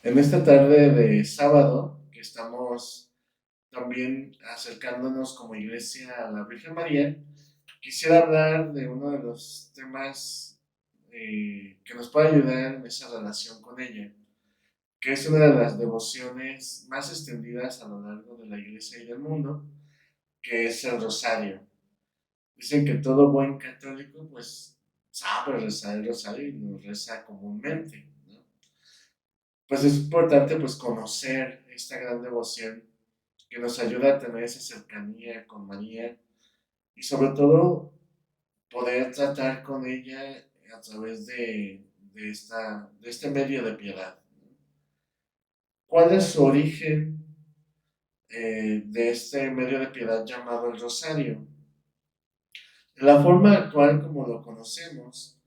En esta tarde de sábado, que estamos también acercándonos como iglesia a la Virgen María, quisiera hablar de uno de los temas que nos puede ayudar en esa relación con ella, que es una de las devociones más extendidas a lo largo de la iglesia y del mundo, que es el rosario. Dicen que todo buen católico pues sabe rezar el rosario y lo reza comúnmente, ¿no? Pues es importante pues conocer esta gran devoción que nos ayuda a tener esa cercanía con María y sobre todo poder tratar con ella a través de este medio de piedad. ¿Cuál es su origen de este medio de piedad llamado el rosario? En la forma actual como lo conocemos,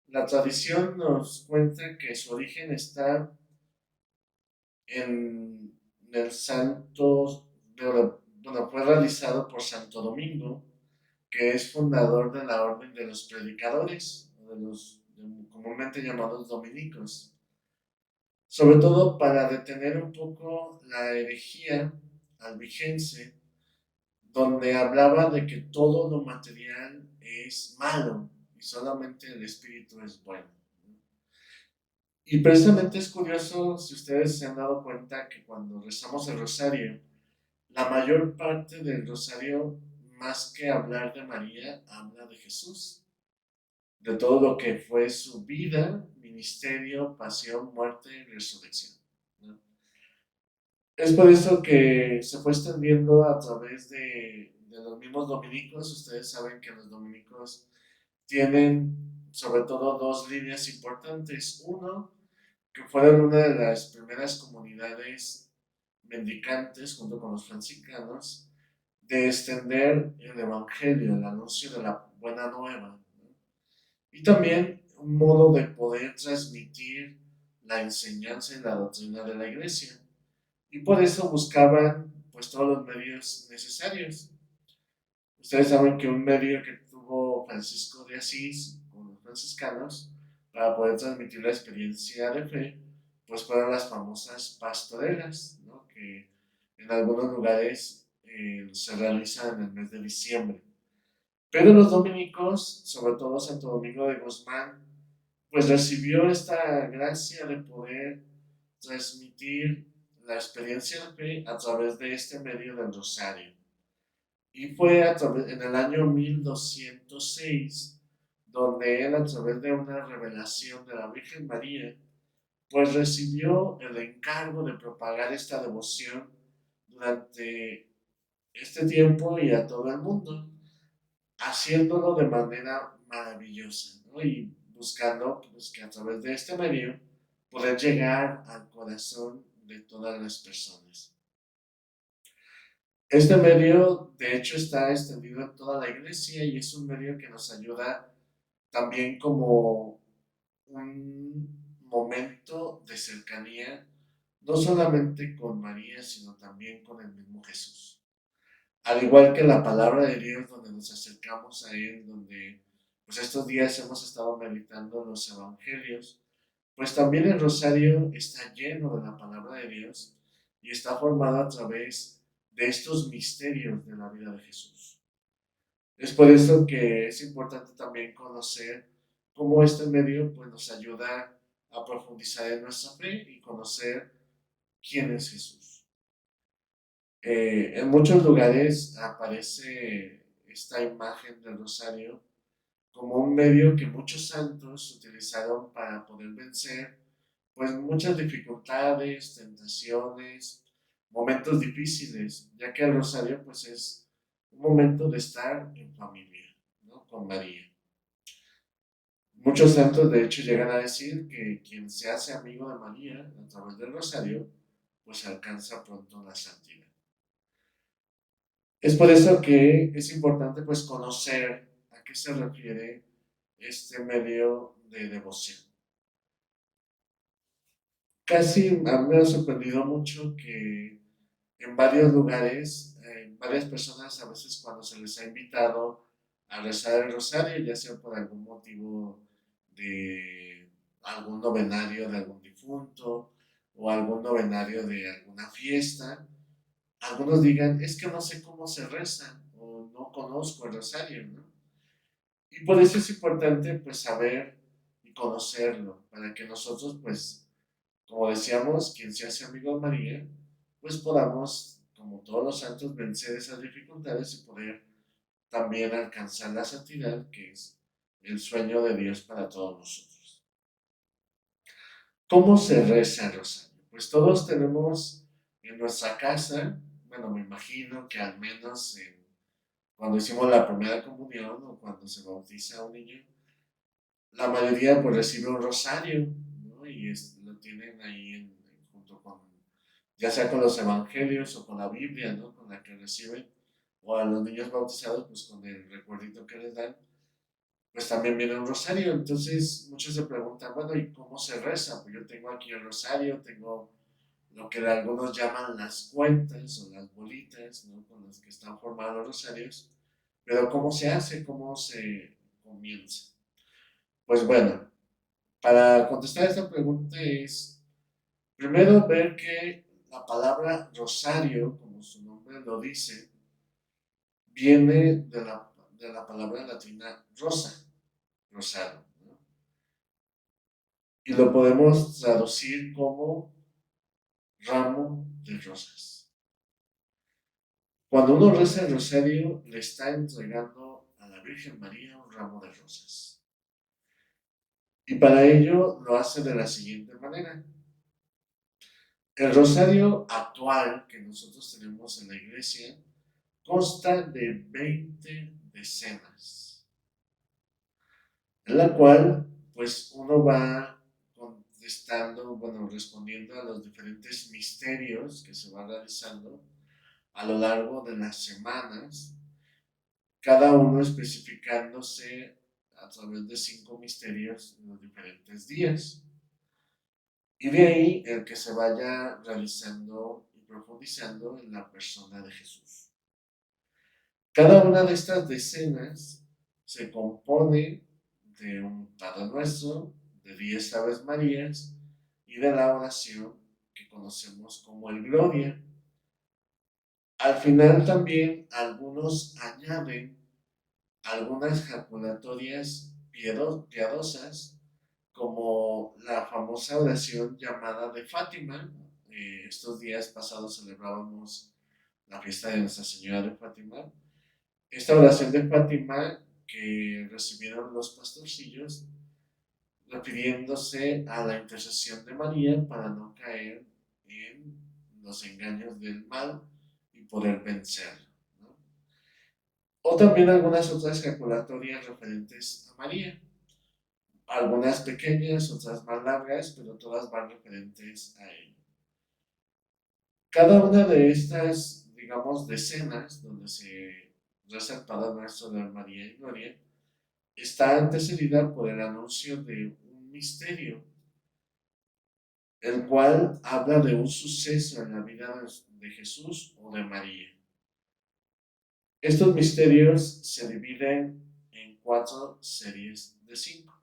la tradición nos cuenta que su origen está en el santo, bueno, fue realizado por Santo Domingo, que es fundador de la Orden de los Predicadores, o de los comúnmente llamados dominicos, sobre todo para detener un poco la herejía albigense, donde hablaba de que todo lo material es malo y solamente el espíritu es bueno. Y precisamente es curioso si ustedes se han dado cuenta que cuando rezamos el rosario, la mayor parte del rosario, más que hablar de María, habla de Jesús, de todo lo que fue su vida, ministerio, pasión, muerte y resurrección, ¿no? Es por eso que se fue extendiendo a través de los mismos dominicos. Ustedes saben que los dominicos tienen sobre todo dos líneas importantes. Uno, que fueron una de las primeras comunidades mendicantes junto con los franciscanos, de extender el Evangelio, el anuncio de la buena nueva, ¿no? Y también un modo de poder transmitir la enseñanza y la doctrina de la iglesia. Y por eso buscaban pues todos los medios necesarios. Ustedes saben que un medio que tuvo Francisco de Asís con los franciscanos para poder transmitir la experiencia de fe, pues fueron las famosas pastorelas, ¿no? Que en algunos lugares se realizan en el mes de diciembre. Pero los dominicos, sobre todo Santo Domingo de Guzmán, pues recibió esta gracia de poder transmitir la experiencia de fe a través de este medio del rosario. Y fue en el año 1206 donde él, a través de una revelación de la Virgen María, pues recibió el encargo de propagar esta devoción durante este tiempo y a todo el mundo, haciéndolo de manera maravillosa, ¿no? Y buscando pues, que a través de este medio poder llegar al corazón de todas las personas. Este medio, de hecho, está extendido en toda la iglesia y es un medio que nos ayuda también como un momento de cercanía, no solamente con María, sino también con el mismo Jesús. Al igual que la palabra de Dios, donde nos acercamos a Él, donde pues estos días hemos estado meditando los evangelios, pues también el rosario está lleno de la palabra de Dios y está formado a través de estos misterios de la vida de Jesús. Es por eso que es importante también conocer cómo este medio pues, nos ayuda a profundizar en nuestra fe y conocer quién es Jesús. En muchos lugares aparece esta imagen del rosario como un medio que muchos santos utilizaron para poder vencer pues muchas dificultades, tentaciones, momentos difíciles, ya que el rosario pues es un momento de estar en familia, ¿no? Con María. Muchos santos de hecho llegan a decir que quien se hace amigo de María a través del rosario pues alcanza pronto la santidad. Es por eso que es importante pues conocer a qué se refiere este medio de devoción. Casi a mí me ha sorprendido mucho que en varios lugares, varias personas a veces cuando se les ha invitado a rezar el rosario, ya sea por algún motivo de algún novenario de algún difunto o algún novenario de alguna fiesta. Algunos digan, es que no sé cómo se reza o no conozco el rosario, ¿no? Y por eso es importante pues saber y conocerlo, para que nosotros pues, como decíamos, quien se hace amigo de María, pues podamos, como todos los santos, vencer esas dificultades y poder también alcanzar la santidad, que es el sueño de Dios para todos nosotros. ¿Cómo se reza el rosario? Pues todos tenemos en nuestra casa, bueno, me imagino que al menos cuando hicimos la primera comunión o cuando se bautiza a un niño, la mayoría pues recibe un rosario, ¿no? Y lo tienen ahí junto con, ya sea con los evangelios o con la Biblia, ¿no? Con la que reciben, o a los niños bautizados pues con el recuerdito que les dan, pues también viene un rosario. Entonces muchos se preguntan, bueno, ¿y cómo se reza? Pues yo tengo aquí el rosario, tengo lo que algunos llaman las cuentas o las bolitas, ¿no? Con las que están formados los rosarios, pero ¿cómo se hace? ¿Cómo se comienza? Pues bueno, para contestar esta pregunta es, primero ver que la palabra rosario, como su nombre lo dice, viene de la palabra latina rosa, rosario, ¿no? Y lo podemos traducir como ramo de rosas. Cuando uno reza el rosario, le está entregando a la Virgen María un ramo de rosas. Y para ello lo hace de la siguiente manera. El rosario actual que nosotros tenemos en la iglesia consta de 20 decenas, en la cual pues uno va contestando, bueno, respondiendo a los diferentes misterios que se van realizando a lo largo de las semanas, cada uno especificándose a través de 5 misterios en los diferentes días. Y de ahí el que se vaya realizando y profundizando en la persona de Jesús. Cada una de estas decenas se compone de un Padre Nuestro, de 10 Aves Marías y de la oración que conocemos como el Gloria. Al final también algunos añaden algunas jaculatorias piadosas, como la famosa oración llamada de Fátima. Estos días pasados celebrábamos la fiesta de Nuestra Señora de Fátima. Esta oración de Fátima que recibieron los pastorcillos, refiriéndose a la intercesión de María para no caer en los engaños del mal y poder vencerlo, ¿no? O también algunas otras ejaculatorias referentes a María, algunas pequeñas, otras más largas, pero todas van referentes a ella. Cada una de estas, digamos, decenas, donde se reza el Padre Nuestro de María y Gloria, está antecedida por el anuncio de un misterio, el cual habla de un suceso en la vida de Jesús o de María. Estos misterios se dividen en 4 series de 5.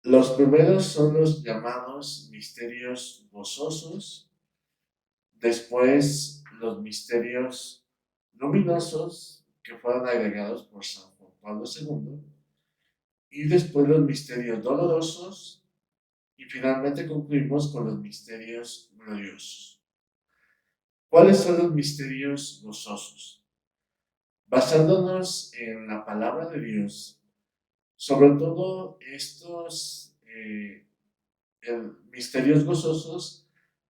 Los primeros son los llamados misterios gozosos, después los misterios luminosos, que fueron agregados por San Juan Pablo II, y después los misterios dolorosos, y finalmente concluimos con los misterios gloriosos. ¿Cuáles son los misterios gozosos? Basándonos en la palabra de Dios, sobre todo estos misterios gozosos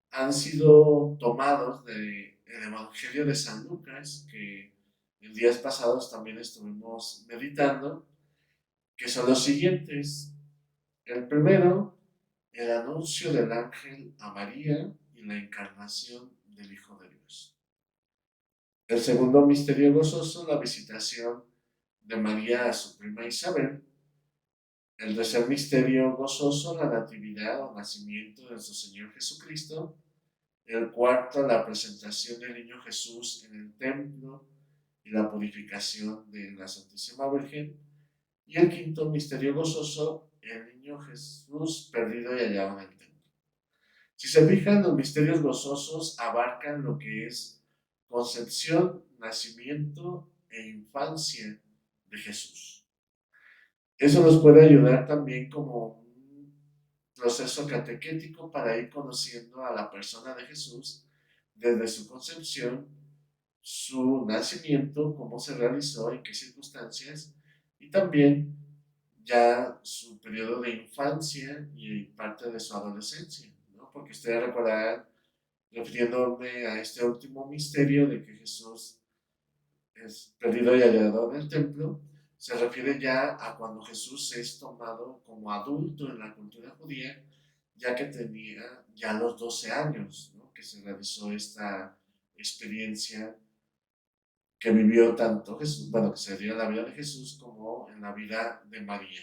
han sido tomados del Evangelio de San Lucas, que en días pasados también estuvimos meditando, que son los siguientes. El primero, el anuncio del ángel a María y la encarnación del Hijo de Dios. El segundo misterio gozoso, la visitación de María a su prima Isabel. El tercer misterio gozoso, la natividad o nacimiento de nuestro Señor Jesucristo. El cuarto, la presentación del niño Jesús en el templo y la purificación de la Santísima Virgen. Y el quinto misterio gozoso, el niño Jesús perdido y hallado en el templo. Si se fijan, los misterios gozosos abarcan lo que es concepción, nacimiento e infancia de Jesús. Eso nos puede ayudar también como un proceso catequético para ir conociendo a la persona de Jesús desde su concepción, su nacimiento, cómo se realizó, en qué circunstancias, y también ya su periodo de infancia y parte de su adolescencia, ¿no? Porque ustedes recordarán, refiriéndome a este último misterio de que Jesús es perdido y hallado en el templo, se refiere ya a cuando Jesús es tomado como adulto en la cultura judía, ya que tenía ya los 12 años, ¿no? Que se realizó esta experiencia que vivió tanto Jesús, bueno, que se dio en la vida de Jesús como en la vida de María.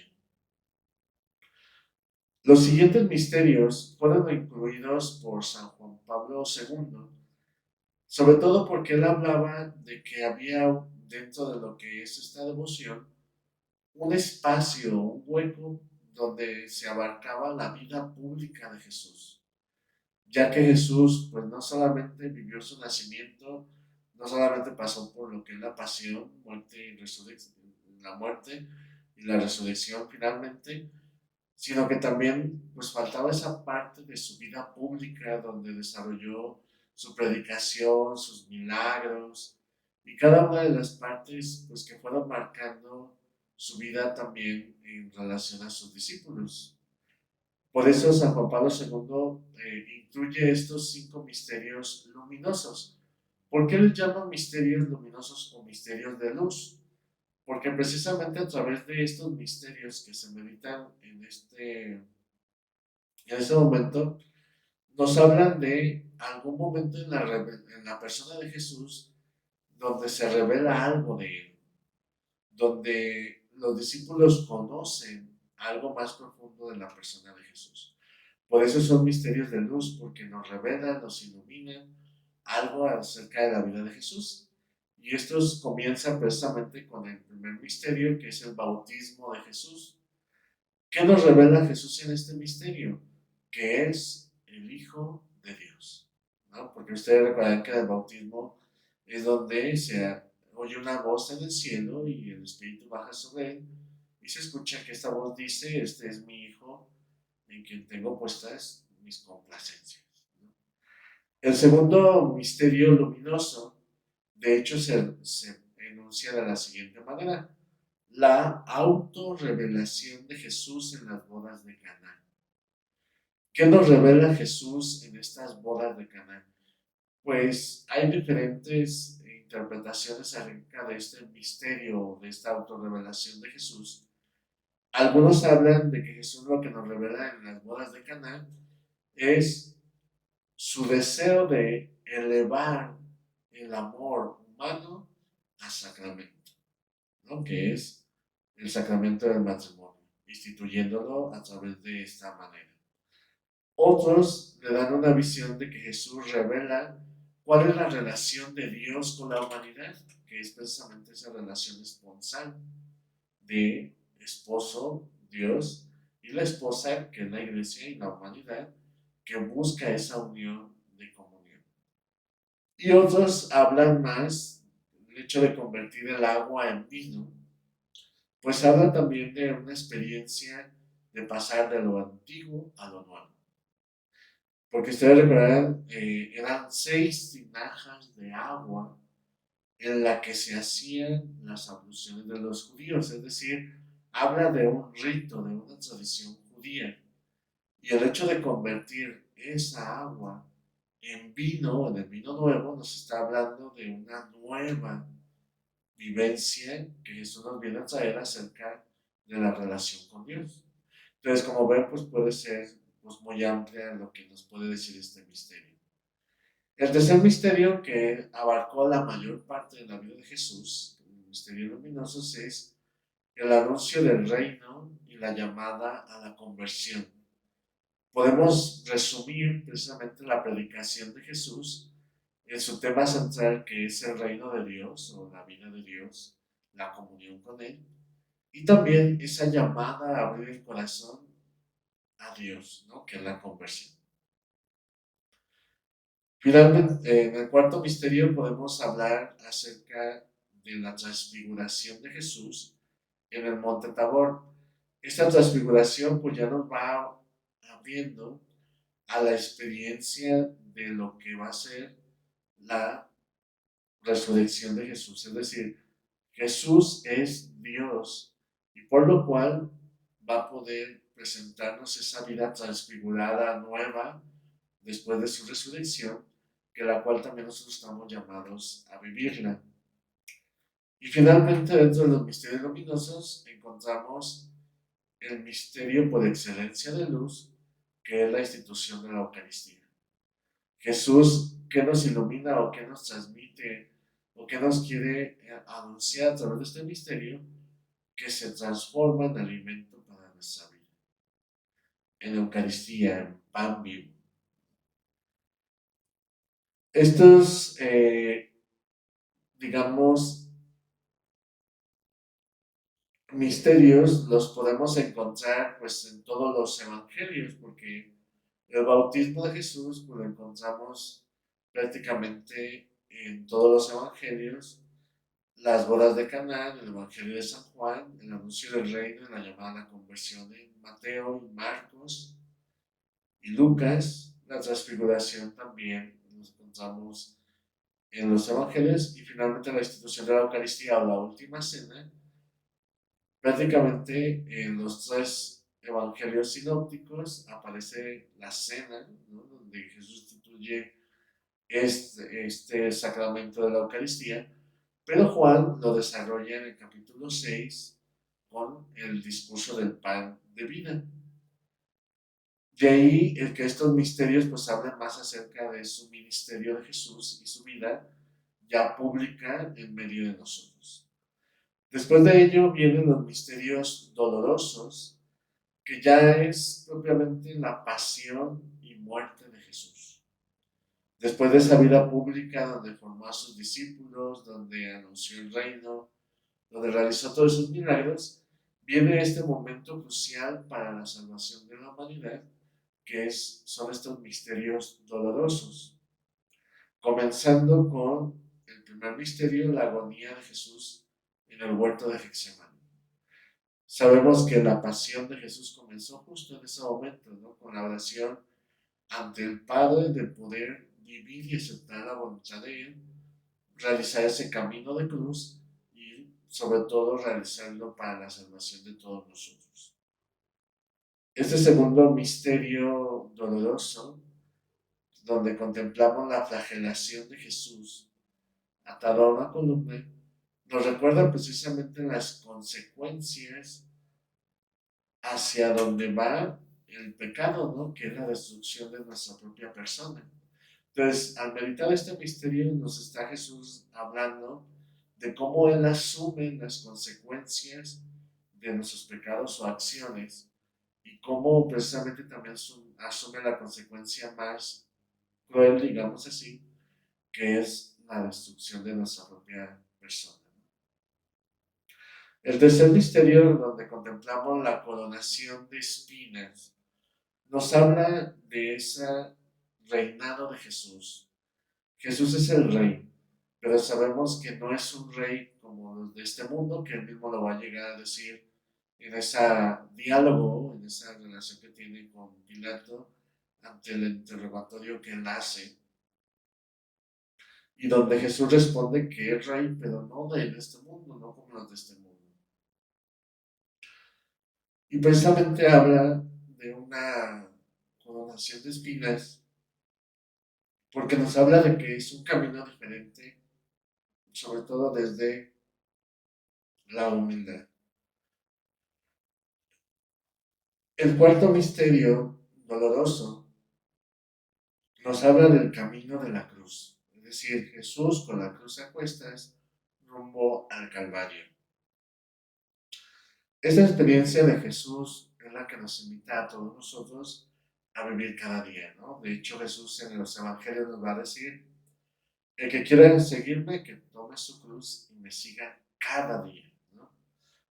Los siguientes misterios fueron incluidos por San Juan Pablo II, sobre todo porque él hablaba de que había dentro de lo que es esta devoción un espacio, un hueco donde se abarcaba la vida pública de Jesús, ya que Jesús pues no solamente vivió su nacimiento, no solamente pasó por lo que es la pasión, muerte y resurrección, la muerte y la resurrección finalmente, sino que también pues faltaba esa parte de su vida pública donde desarrolló su predicación, sus milagros y cada una de las partes pues que fueron marcando su vida también en relación a sus discípulos. Por eso San Juan Pablo II incluye estos 5 misterios luminosos. ¿Por qué les llaman misterios luminosos o misterios de luz? Porque precisamente a través de estos misterios que se meditan en ese momento, nos hablan de algún momento en la persona de Jesús donde se revela algo de él, donde los discípulos conocen algo más profundo de la persona de Jesús. Por eso son misterios de luz, porque nos revelan, nos iluminan algo acerca de la vida de Jesús. Y estos comienzan precisamente con el primer misterio, que es el bautismo de Jesús. ¿Qué nos revela Jesús en este misterio? Que es el Hijo de Dios, ¿no? Porque ustedes recuerdan que el bautismo es donde se oye una voz en el cielo y el Espíritu baja sobre él y se escucha que esta voz dice, este es mi Hijo en quien tengo puestas mis complacencias, ¿no? El segundo misterio luminoso, de hecho, se enuncia de la siguiente manera: la autorrevelación de Jesús en las bodas de Caná. ¿Qué nos revela Jesús en estas bodas de Caná? Pues hay diferentes interpretaciones acerca de este misterio, de esta autorrevelación de Jesús. Algunos hablan de que Jesús lo que nos revela en las bodas de Caná es su deseo de elevar el amor humano a sacramento, ¿no? Que es el sacramento del matrimonio, instituyéndolo a través de esta manera. Otros le dan una visión de que Jesús revela cuál es la relación de Dios con la humanidad, que es precisamente esa relación esponsal de esposo, Dios, y la esposa, que es la iglesia y la humanidad, que busca esa unión de comunión. Y otros hablan más del hecho de convertir el agua en vino, pues habla también de una experiencia de pasar de lo antiguo a lo nuevo. Porque ustedes recordarán, eran 6 tinajas de agua en la que se hacían las abluciones de los judíos, es decir, habla de un rito, de una tradición judía. Y el hecho de convertir esa agua en vino, en el vino nuevo, nos está hablando de una nueva vivencia que Jesús nos viene a traer acerca de la relación con Dios. Entonces, como ven, pues puede ser pues, muy amplia lo que nos puede decir este misterio. El tercer misterio que abarcó la mayor parte de la vida de Jesús, el misterio luminoso, es el anuncio del reino y la llamada a la conversión. Podemos resumir precisamente la predicación de Jesús en su tema central, que es el reino de Dios o la vida de Dios, la comunión con Él, y también esa llamada a abrir el corazón a Dios, ¿no? Que es la conversión. Finalmente, en el cuarto misterio podemos hablar acerca de la transfiguración de Jesús en el monte Tabor. Esta transfiguración pues ya nos va abriendo a la experiencia de lo que va a ser la resurrección de Jesús. Es decir, Jesús es Dios y por lo cual va a poder presentarnos esa vida transfigurada, nueva, después de su resurrección, que la cual también nosotros estamos llamados a vivirla. Y finalmente, dentro de los misterios luminosos, encontramos el misterio por excelencia de luz, que es la institución de la Eucaristía. Jesús, ¿qué nos ilumina o qué nos transmite o qué nos quiere anunciar a través de este misterio? Que se transforma en alimento para nuestra vida, en Eucaristía, en pan vivo. Estos, digamos, misterios los podemos encontrar pues en todos los evangelios, porque el bautismo de Jesús pues, lo encontramos prácticamente en todos los evangelios, las bodas de Caná, en el Evangelio de San Juan, el anuncio del reino, en la llamada a la conversión en Mateo y Marcos y Lucas, la transfiguración también nos encontramos en los evangelios y finalmente la institución de la Eucaristía o la última cena, prácticamente en los tres evangelios sinópticos aparece la cena, ¿no? Donde Jesús instituye este sacramento de la Eucaristía, pero Juan lo desarrolla en el capítulo 6 con el discurso del pan de vida. De ahí el que estos misterios pues hablen más acerca de su ministerio de Jesús y su vida ya pública en medio de nosotros. Después de ello vienen los misterios dolorosos, que ya es propiamente la pasión y muerte de Jesús. Después de esa vida pública donde formó a sus discípulos, donde anunció el reino, donde realizó todos esos milagros, viene este momento crucial para la salvación de la humanidad, que son estos misterios dolorosos. Comenzando con el primer misterio, la agonía de Jesús en el huerto de Getsemaní. Sabemos que la pasión de Jesús comenzó justo en ese momento, ¿no? Con la oración ante el Padre de poder vivir y aceptar la voluntad de Él, realizar ese camino de cruz y sobre todo realizarlo para la salvación de todos nosotros. Este segundo misterio doloroso, donde contemplamos la flagelación de Jesús atado a una columna, nos recuerda precisamente las consecuencias hacia donde va el pecado, ¿no? Que es la destrucción de nuestra propia persona. Entonces, al meditar este misterio, nos está Jesús hablando de cómo Él asume las consecuencias de nuestros pecados o acciones y cómo precisamente también asume la consecuencia más cruel, digamos así, que es la destrucción de nuestra propia persona. El tercer misterio, donde contemplamos la coronación de espinas, nos habla de ese reinado de Jesús. Jesús es el rey, pero sabemos que no es un rey como los de este mundo, que él mismo lo va a llegar a decir en ese diálogo, en esa relación que tiene con Pilato ante el interrogatorio que él hace, y donde Jesús responde que es rey, pero no de este mundo, no como los de este mundo. Y precisamente habla de una coronación de espinas, porque nos habla de que es un camino diferente, sobre todo desde la humildad. El cuarto misterio doloroso nos habla del camino de la cruz, es decir, Jesús con la cruz a cuestas rumbo al Calvario. Esta experiencia de Jesús es la que nos invita a todos nosotros a vivir cada día, ¿no? De hecho, Jesús en los evangelios nos va a decir, el que quiera seguirme, que tome su cruz y me siga cada día, ¿no?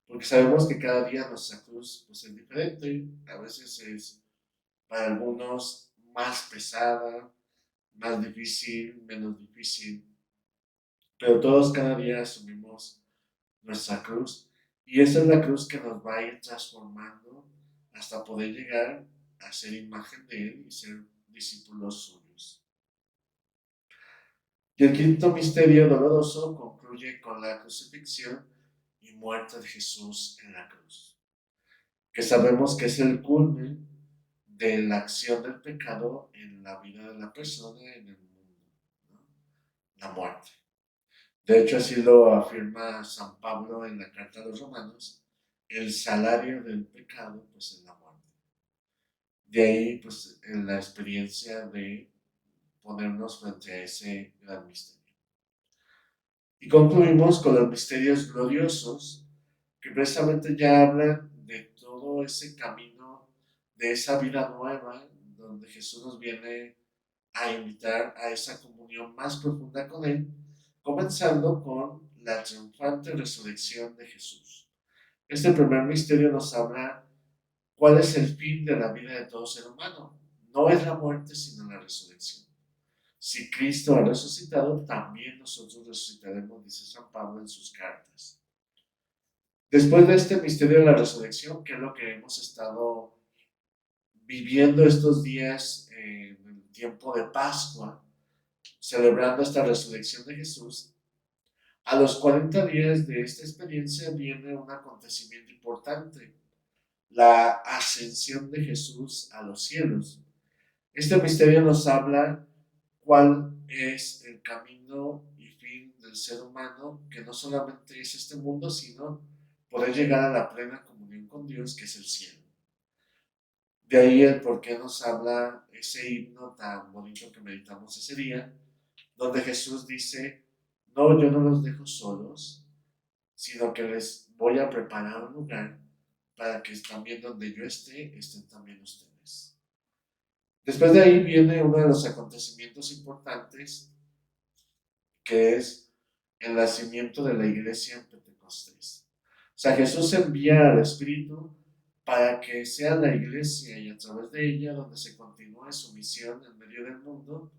Porque sabemos que cada día nuestra cruz pues, es diferente, a veces es para algunos más pesada, más difícil, menos difícil, pero todos cada día asumimos nuestra cruz y esa es la cruz que nos va a ir transformando hasta poder llegar a ser imagen de Él y ser discípulos suyos. Y el quinto misterio doloroso concluye con la crucifixión y muerte de Jesús en la cruz, que sabemos que es el culmen de la acción del pecado en la vida de la persona, en el mundo, ¿no? La muerte. De hecho, así lo afirma San Pablo en la carta a los Romanos, el salario del pecado pues es la muerte. De ahí pues en la experiencia de ponernos frente a ese gran misterio. Y concluimos con los misterios gloriosos, que precisamente ya hablan de todo ese camino, de esa vida nueva, donde Jesús nos viene a invitar a esa comunión más profunda con Él, comenzando con la triunfante resurrección de Jesús. Este primer misterio nos habla cuál es el fin de la vida de todo ser humano. No es la muerte, sino la resurrección. Si Cristo ha resucitado, también nosotros resucitaremos, dice San Pablo en sus cartas. Después de este misterio de la resurrección, que es lo que hemos estado viviendo estos días en el tiempo de Pascua, celebrando esta resurrección de Jesús, a los 40 días de esta experiencia viene un acontecimiento importante, la ascensión de Jesús a los cielos. Este misterio nos habla cuál es el camino y fin del ser humano, que no solamente es este mundo, sino poder llegar a la plena comunión con Dios, que es el cielo. De ahí el por qué nos habla ese himno tan bonito que meditamos ese día, donde Jesús dice, no, yo no los dejo solos, sino que les voy a preparar un lugar para que también donde yo esté, estén también ustedes. Después de ahí viene uno de los acontecimientos importantes, que es el nacimiento de la iglesia en Pentecostés. O sea, Jesús envía al Espíritu para que sea la iglesia y a través de ella donde se continúe su misión en medio del mundo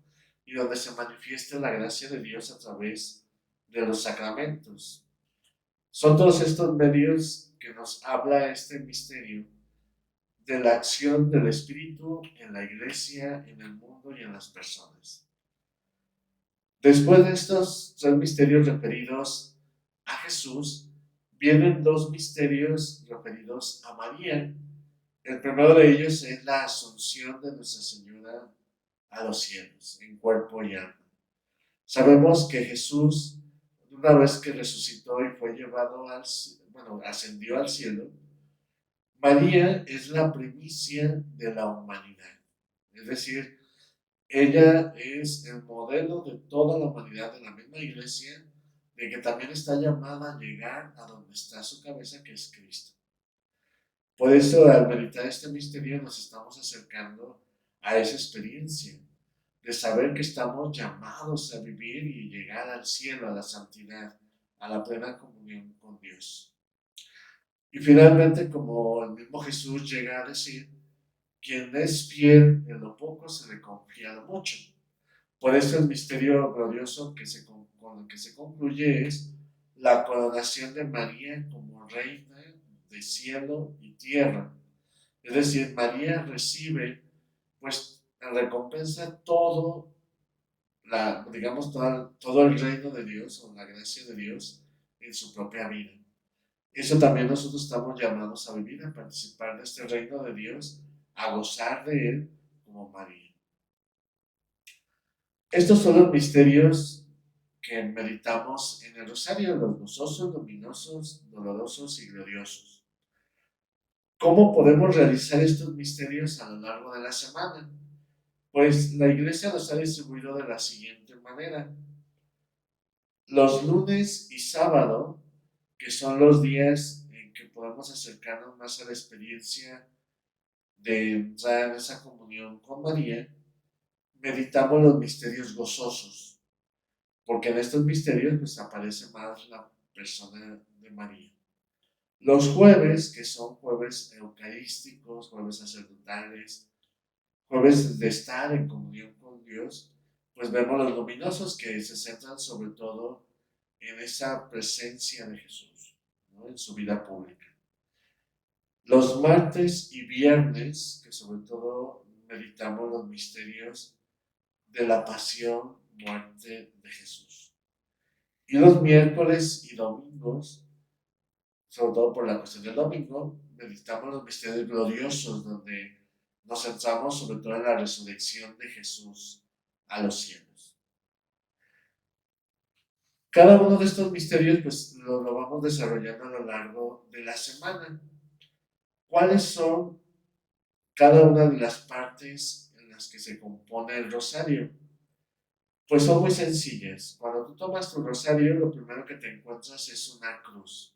y donde se manifieste la gracia de Dios a través de los sacramentos. Son todos estos medios que nos habla este misterio de la acción del Espíritu en la iglesia, en el mundo y en las personas. Después de estos tres misterios referidos a Jesús, vienen dos misterios referidos a María. El primero de ellos es la asunción de Nuestra Señora a los cielos, en cuerpo y alma. Sabemos que Jesús, una vez que resucitó y fue llevado ascendió al cielo, María es la primicia de la humanidad. Es decir, ella es el modelo de toda la humanidad de la misma iglesia, de que también está llamada a llegar a donde está su cabeza, que es Cristo. Por eso, al meditar este misterio, nos estamos acercando a esa experiencia de saber que estamos llamados a vivir y llegar al cielo, a la santidad, a la plena comunión con Dios. Y finalmente, como el mismo Jesús llega a decir, quien es fiel en lo poco se le confía lo mucho. Por eso el misterio glorioso con el que se concluye es la coronación de María como reina de cielo y tierra. Es decir, María recibe, pues, en recompensa todo el reino de Dios o la gracia de Dios en su propia vida. Eso también nosotros estamos llamados a vivir, a participar de este reino de Dios, a gozar de él como María. Estos son los misterios que meditamos en el rosario, los gozosos, luminosos, dolorosos y gloriosos. ¿Cómo podemos realizar estos misterios a lo largo de la semana? Pues la iglesia los ha distribuido de la siguiente manera. Los lunes y sábado, que son los días en que podemos acercarnos más a la experiencia de entrar en esa comunión con María, meditamos los misterios gozosos, porque en estos misterios pues aparece más la persona de María. Los jueves, que son jueves eucarísticos, jueves sacerdotales, jueves de estar en comunión con Dios, pues vemos los luminosos que se centran sobre todo en esa presencia de Jesús, ¿no? En su vida pública. Los martes y viernes, que sobre todo meditamos los misterios de la pasión, muerte de Jesús. Y los miércoles y domingos, sobre todo por la cuestión del domingo, meditamos los misterios gloriosos, donde nos centramos sobre todo en la resurrección de Jesús a los cielos. Cada uno de estos misterios pues lo vamos desarrollando a lo largo de la semana. ¿Cuáles son cada una de las partes en las que se compone el rosario? Pues son muy sencillas. Cuando tú tomas tu rosario, lo primero que te encuentras es una cruz.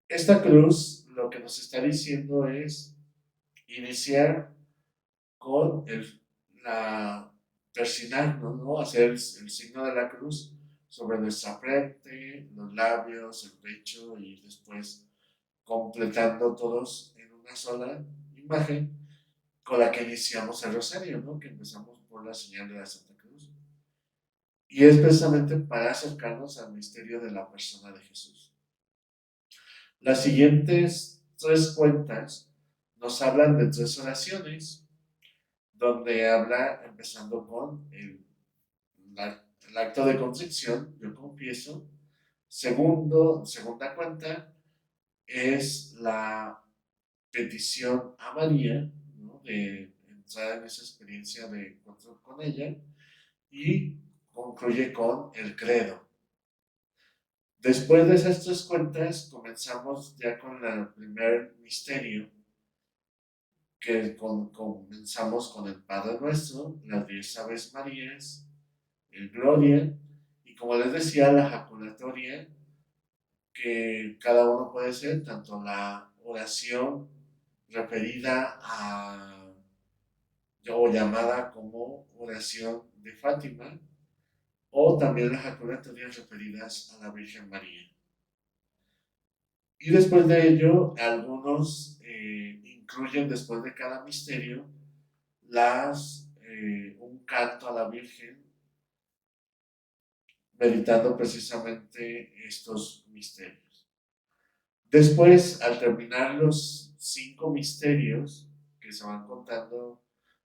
Esta cruz lo que nos está diciendo es iniciar con la persignarnos, ¿no? Hacer el signo de la cruz sobre nuestra frente, los labios, el pecho y después completando todos en una sola imagen con la que iniciamos el rosario, ¿no? Que empezamos por la señal de la Santa Cruz. Y es precisamente para acercarnos al misterio de la persona de Jesús. Las siguientes tres cuentas nos hablan de tres oraciones, donde habla, empezando con el acto de contrición, yo confieso. Segunda cuenta es la petición a María, ¿no? De entrar en esa experiencia de encuentro con ella, y concluye con el credo. Después de esas tres cuentas, comenzamos ya con el primer misterio, que comenzamos con el Padre Nuestro, las 10 Aves Marías, el Gloria, y como les decía, la jaculatoria, que cada uno puede ser tanto la oración referida a, o llamada como oración de Fátima, o también las jaculatorias referidas a la Virgen María. Y después de ello, algunos incluyen después de cada misterio un canto a la Virgen, meditando precisamente estos misterios. Después, al terminar los 5 misterios que se van contando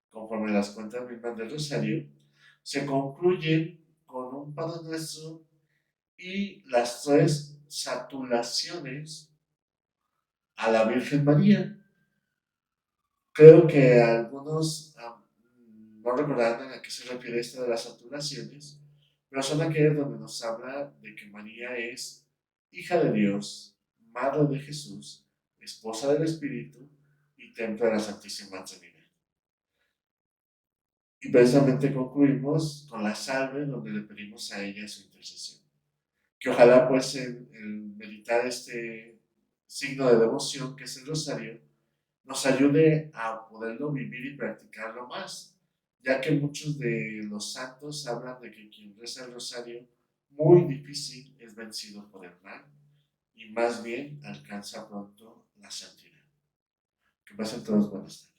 conforme las cuentas mismas del Rosario, se concluye con un Padre Nuestro y las 3 satulaciones a la Virgen María. Creo que algunos no recordarán a qué se refiere esto de las saturaciones, pero son aquellas donde nos habla de que María es hija de Dios, madre de Jesús, esposa del Espíritu y templo de la Santísima Trinidad. Y precisamente concluimos con la salve, donde le pedimos a ella su intercesión. Que ojalá pues el meditar este signo de devoción que es el rosario nos ayude a poderlo vivir y practicarlo más, ya que muchos de los santos hablan de que quien reza el rosario muy difícil es vencido por el mal y más bien alcanza pronto la santidad. Que pasen todos buenas tardes.